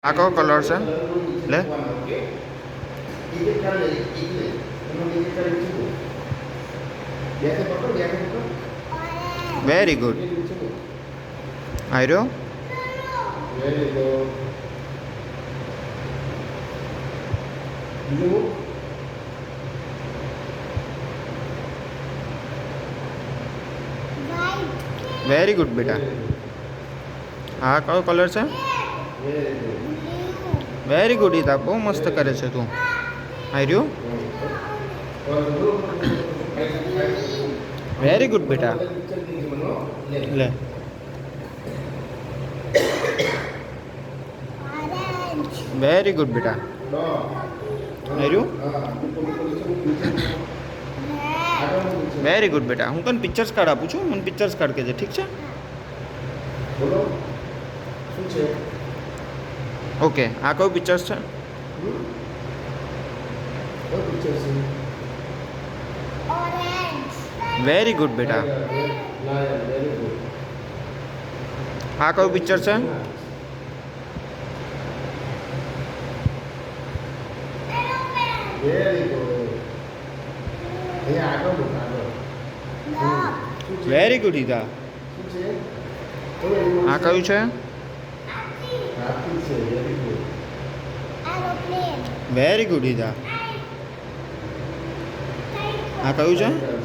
આ કયો કલર છે લે વેરી ગુડ આર્યો વેરી ગુડ બેટા હા કયો કલર છે વેરી ગુડ ઈતા બહુ મસ્ત કરે છે તું આર્યું વેરી ગુડ બેટા લે વેરી ગુડ બેટા આર્યું વેરી ગુડ બેટા હું તને પિક્ચર્સ કાર્ડ આપું છું મને પિક્ચર્સ કાર્ડ કહેજે ઠીક છે ઓકે આ કયું પિક્ચર્સ છે વેરી ગુડ બેટા આ કયું પિક્ચર છે વેરી ગુડ ઈદા આ કયું છે વેરી ગુડ ઈદા આ કયું છે